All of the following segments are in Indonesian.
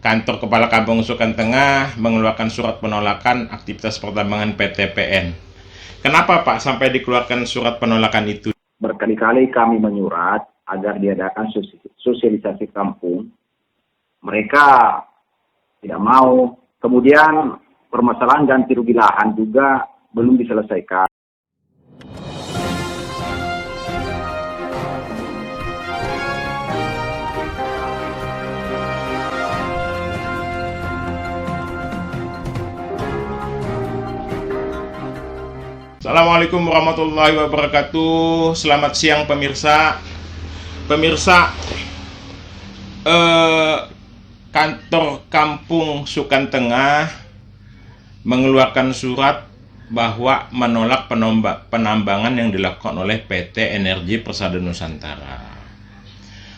Kantor Kepala Kampung Sukan Tengah mengeluarkan surat penolakan aktivitas pertambangan PT PN. Kenapa Pak sampai dikeluarkan surat penolakan itu? Berkali-kali kami menyurat agar diadakan sosialisasi kampung. Mereka tidak mau. Kemudian permasalahan ganti rugi lahan juga belum diselesaikan. Assalamualaikum warahmatullahi wabarakatuh. Selamat siang pemirsa. Kantor Kampung Sukan Tengah mengeluarkan surat bahwa menolak penambangan yang dilakukan oleh PT Energi Persada Nusantara.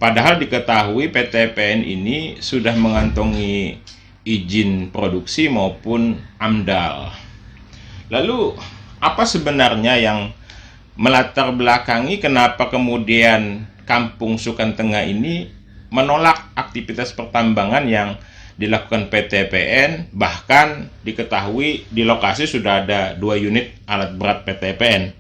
Padahal diketahui PT PN ini sudah mengantongi izin produksi maupun AMDAL. Lalu apa sebenarnya yang melatar belakangi kenapa kemudian Kampung Sukan Tengah ini menolak aktivitas pertambangan yang dilakukan PT PN, bahkan diketahui di lokasi sudah ada 2 unit alat berat PT PN.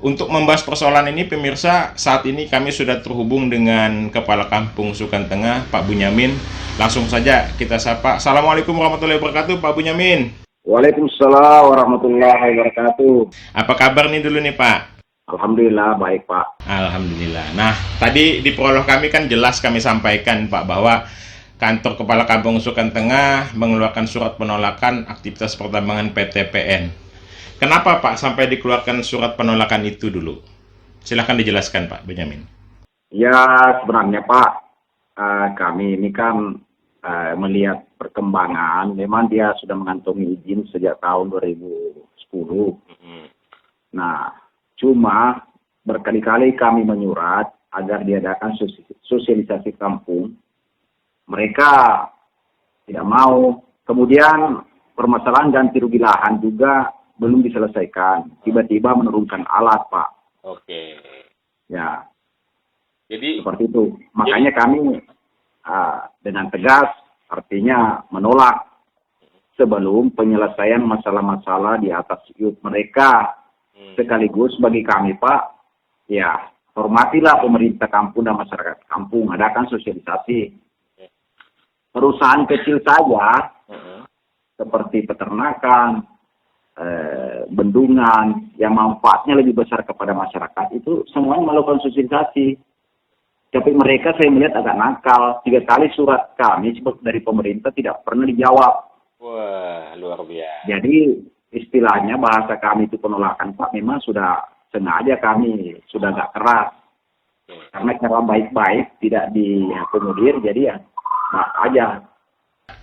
Untuk membahas persoalan ini pemirsa, saat ini kami sudah terhubung dengan Kepala Kampung Sukan Tengah, Pak Bunyamin. Langsung saja kita sapa. Assalamualaikum warahmatullahi wabarakatuh, Pak Bunyamin. Waalaikumsalam warahmatullahi wabarakatuh. Apa kabar nih dulu nih Pak? Alhamdulillah baik Pak. Alhamdulillah. Nah, tadi di prolog kami kan jelas kami sampaikan Pak bahwa Kantor Kepala Kampung Sukan Tengah mengeluarkan surat penolakan aktivitas pertambangan PT PN. Kenapa Pak sampai dikeluarkan surat penolakan itu dulu? Silahkan dijelaskan Pak Benyamin. Ya sebenarnya Pak, kami ini kan melihat perkembangan, memang dia sudah mengantongi izin sejak tahun 2010. Nah, cuma berkali-kali kami menyurat agar diadakan sosialisasi kampung. Mereka tidak mau. Kemudian permasalahan ganti rugi lahan juga belum diselesaikan. Tiba-tiba menurunkan alat, Pak. Oke. Ya. Jadi seperti itu. Makanya kami dengan tegas artinya menolak sebelum penyelesaian masalah-masalah di atas iup mereka. Sekaligus bagi kami Pak, ya hormatilah pemerintah kampung dan masyarakat kampung, adakan sosialisasi. Perusahaan kecil saja seperti peternakan, bendungan yang manfaatnya lebih besar kepada masyarakat itu semuanya melakukan sosialisasi. Tapi mereka saya melihat agak nakal. 3 kali surat kami dari pemerintah tidak pernah dijawab. Wah, luar biasa. Jadi istilahnya bahasa kami itu penolakan Pak, memang sudah sengaja kami sudah agak keras. Karena cara baik-baik tidak diakomodir, jadi ya nah aja.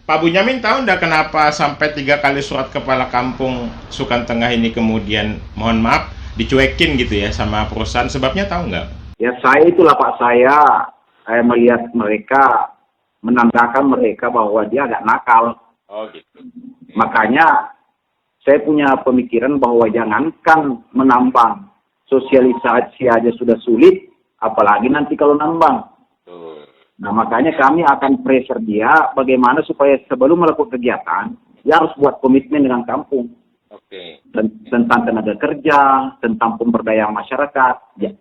Pak Bunyamin tahu enggak kenapa sampai 3 kali surat Kepala Kampung Sukan Tengah ini kemudian mohon maaf dicuekin gitu ya sama perusahaan, sebabnya tahu nggak? Ya itulah Pak, saya melihat mereka, menandakan mereka bahwa dia agak nakal. Oh gitu. Makanya saya punya pemikiran bahwa jangankan menambang, sosialisasi aja sudah sulit, apalagi nanti kalau nambang. Nah makanya kami akan pressure dia bagaimana supaya sebelum melakukan kegiatan, dia harus buat komitmen dengan kampung. Oke. Tentang tenaga kerja, tentang pemberdayaan masyarakat. Ya.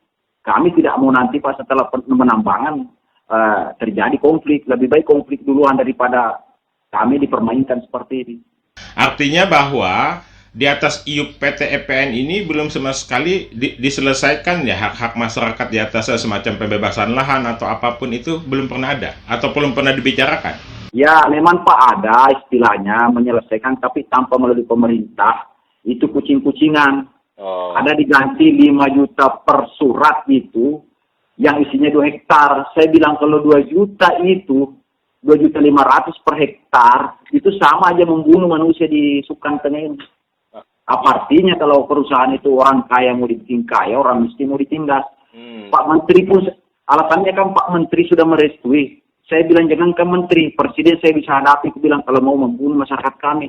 Kami tidak mau nanti pas setelah penambangan terjadi konflik. Lebih baik konflik duluan daripada kami dipermainkan seperti ini. Artinya bahwa di atas iup PT EPN ini belum sama sekali diselesaikan ya hak-hak masyarakat di atasnya, semacam pembebasan lahan atau apapun itu belum pernah ada atau belum pernah dibicarakan. Ya memang Pak ada istilahnya menyelesaikan, tapi tanpa melalui pemerintah itu kucing-kucingan. Ada diganti 5 juta per surat itu yang isinya 2 hektar. Saya bilang kalau 2 juta itu 2.500.000 per hektar itu sama aja membunuh manusia di Sukan Tengah ini. Apa artinya kalau perusahaan itu orang kaya mau dibikin kaya, orang miskin mau ditindas? Pak Menteri pun alasannya kan Pak Menteri sudah merestui. Saya bilang jangan ke Menteri, Presiden saya bisa hadapi. Aku bilang kalau mau membunuh masyarakat kami.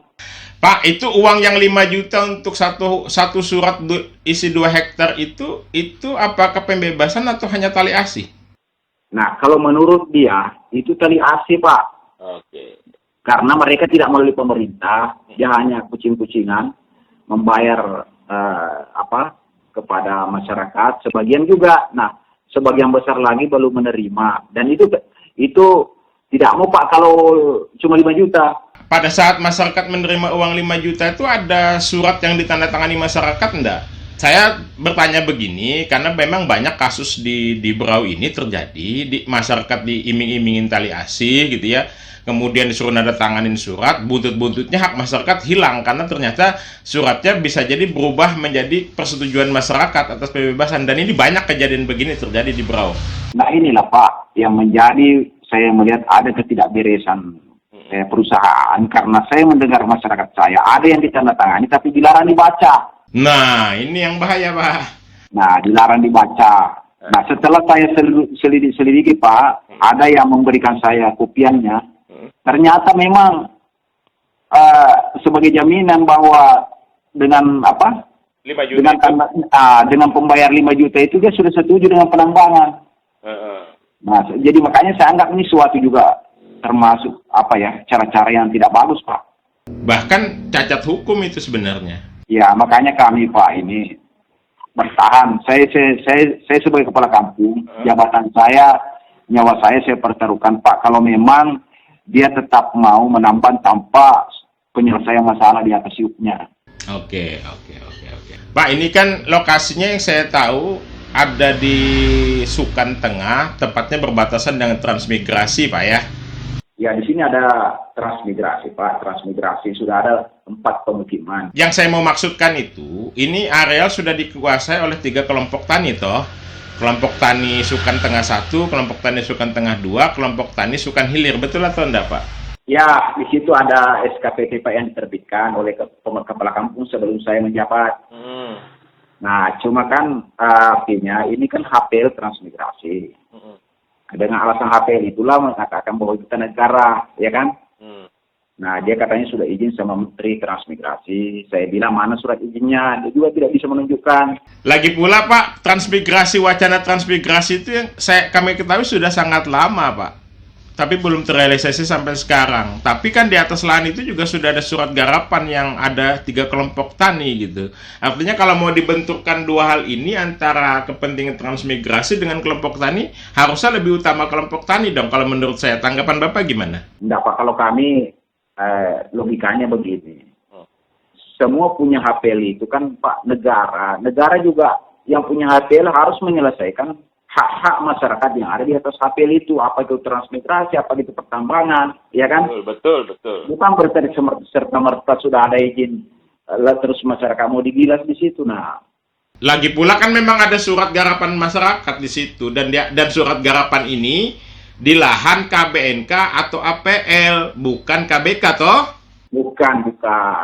Pak, itu uang yang 5 juta untuk satu surat isi 2 hektar itu apakah pembebasan atau hanya tali asih? Nah, kalau menurut dia, itu tali asih, Pak. Oke. Karena mereka tidak melalui pemerintah, dia hanya kucing-kucingan membayar kepada masyarakat, sebagian juga. Nah, sebagian besar lagi belum menerima. Dan itu tidak mau Pak kalau cuma 5 juta. Pada saat masyarakat menerima uang 5 juta itu ada surat yang ditandatangani masyarakat enggak? Saya bertanya begini karena memang banyak kasus di Berau ini terjadi, di masyarakat diiming-imingin tali asih gitu ya. Kemudian disuruh nada tanganin surat, buntut-buntutnya hak masyarakat hilang karena ternyata suratnya bisa jadi berubah menjadi persetujuan masyarakat atas pembebasan, dan ini banyak kejadian begini terjadi di Berau. Nah inilah Pak yang menjadi saya melihat ada ketidakberesan perusahaan, karena saya mendengar masyarakat saya ada yang ditandatangani tapi dilarang dibaca. Nah ini yang bahaya Pak. Nah dilarang dibaca. Nah setelah saya selidiki Pak, ada yang memberikan saya kopiannya. Ternyata memang sebagai jaminan bahwa dengan 5 juta dengan pembayar 5 juta itu dia sudah setuju dengan penambangan. Nah, jadi makanya saya anggap ini suatu juga termasuk cara-cara yang tidak bagus Pak. Bahkan cacat hukum itu sebenarnya. Ya makanya kami Pak ini bertahan. Saya sebagai kepala kampung, jabatan saya, nyawa saya pertaruhkan Pak. Kalau memang dia tetap mau menambang tanpa penyelesaian masalah di atas yuknya. Oke. Pak, ini kan lokasinya yang saya tahu ada di Sukan Tengah, tepatnya berbatasan dengan Transmigrasi, Pak ya? Ya, di sini ada Transmigrasi, Pak. Transmigrasi sudah ada 4 pemukiman. Yang saya mau maksudkan itu, ini areal sudah dikuasai oleh 3 kelompok tani, toh? Kelompok tani Sukan Tengah 1, kelompok tani Sukan Tengah 2, kelompok tani Sukan Hilir. Betul atau enggak, Pak? Ya, di situ ada SKPP Pak yang diterbitkan oleh kepala kampung sebelum saya menjabat. Nah, cuma kan artinya ini kan HPL Transmigrasi. Dengan alasan HPL itulah mengatakan bahwa kita negara, ya kan? Nah, dia katanya sudah izin sama Menteri Transmigrasi. Saya bilang mana surat izinnya? Dia juga tidak bisa menunjukkan. Lagi pula Pak, wacana transmigrasi itu yang kami ketahui sudah sangat lama Pak. Tapi belum terrealisasi sampai sekarang. Tapi kan di atas lahan itu juga sudah ada surat garapan yang ada 3 kelompok tani gitu. Artinya kalau mau dibentukkan 2 hal ini antara kepentingan transmigrasi dengan kelompok tani, harusnya lebih utama kelompok tani dong kalau menurut saya. Tanggapan Bapak gimana? Enggak Pak, kalau kami logikanya begini. Semua punya HPL itu kan Pak negara. Negara juga yang punya HPL harus menyelesaikan hak-hak masyarakat yang ada di atas HPL itu. Apa itu transmigrasi, apa itu pertambangan, ya kan? Betul. Bukan berarti serta-merta sudah ada izin terus masyarakat mau digilas di situ. Nah, lagi pula kan memang ada surat garapan masyarakat di situ, dan surat garapan ini di lahan KBNK atau APL, bukan KBK toh? Bukan.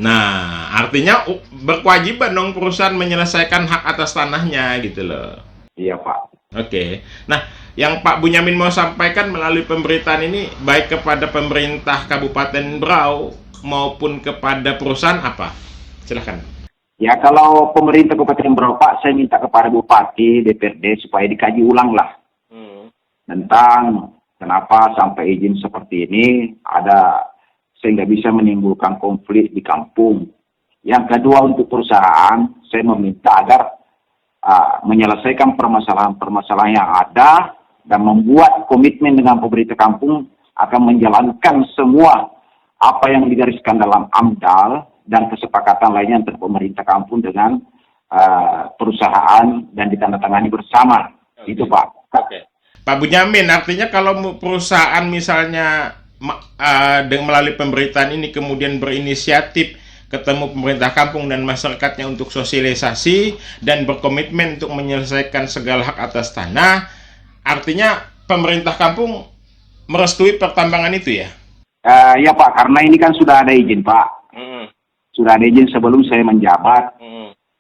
Nah, artinya berkewajiban dong perusahaan menyelesaikan hak atas tanahnya gitu loh. Iya Pak. Oke. Nah, yang Pak Bunyamin mau sampaikan melalui pemberitaan ini baik kepada pemerintah Kabupaten Berau maupun kepada perusahaan apa? Silakan. Ya, kalau pemerintah Kabupaten Berau Pak, saya minta kepada Bupati, DPRD supaya dikaji ulang lah tentang kenapa sampai izin seperti ini ada sehingga bisa menimbulkan konflik di kampung. Yang kedua, untuk perusahaan, saya meminta agar menyelesaikan permasalahan-permasalahan yang ada dan membuat komitmen dengan pemerintah kampung akan menjalankan semua apa yang digariskan dalam AMDAL dan kesepakatan lainnya antara pemerintah kampung dengan perusahaan dan ditandatangani bersama. Itu Pak. Oke. Pak Bunyamin, artinya kalau perusahaan misalnya melalui pemberitaan ini kemudian berinisiatif ketemu pemerintah kampung dan masyarakatnya untuk sosialisasi dan berkomitmen untuk menyelesaikan segala hak atas tanah, artinya pemerintah kampung merestui pertambangan itu ya? Ya Pak, karena ini kan sudah ada izin Pak. Sudah ada izin sebelum saya menjabat.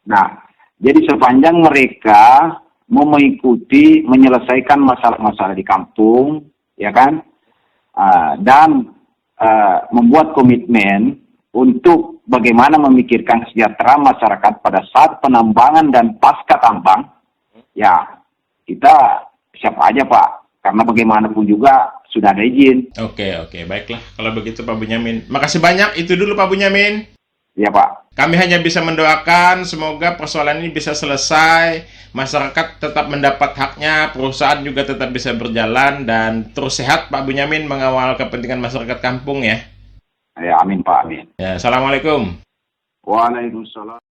Nah, jadi sepanjang mereka mau mengikuti menyelesaikan masalah-masalah di kampung, ya kan, dan membuat komitmen untuk bagaimana memikirkan kesejahteraan masyarakat pada saat penambangan dan pasca tambang, ya kita siap aja Pak Karena bagaimanapun juga sudah ada izin. Oke, baiklah. Kalau begitu Pak Bunyamin. Makasih banyak. Itu dulu Pak Bunyamin. Iya Pak. Kami hanya bisa mendoakan semoga persoalan ini bisa selesai, masyarakat tetap mendapat haknya, perusahaan juga tetap bisa berjalan, dan terus sehat Pak Bunyamin mengawal kepentingan masyarakat kampung ya. Ya, amin Pak, amin. Ya, Assalamualaikum. Waalaikumsalam.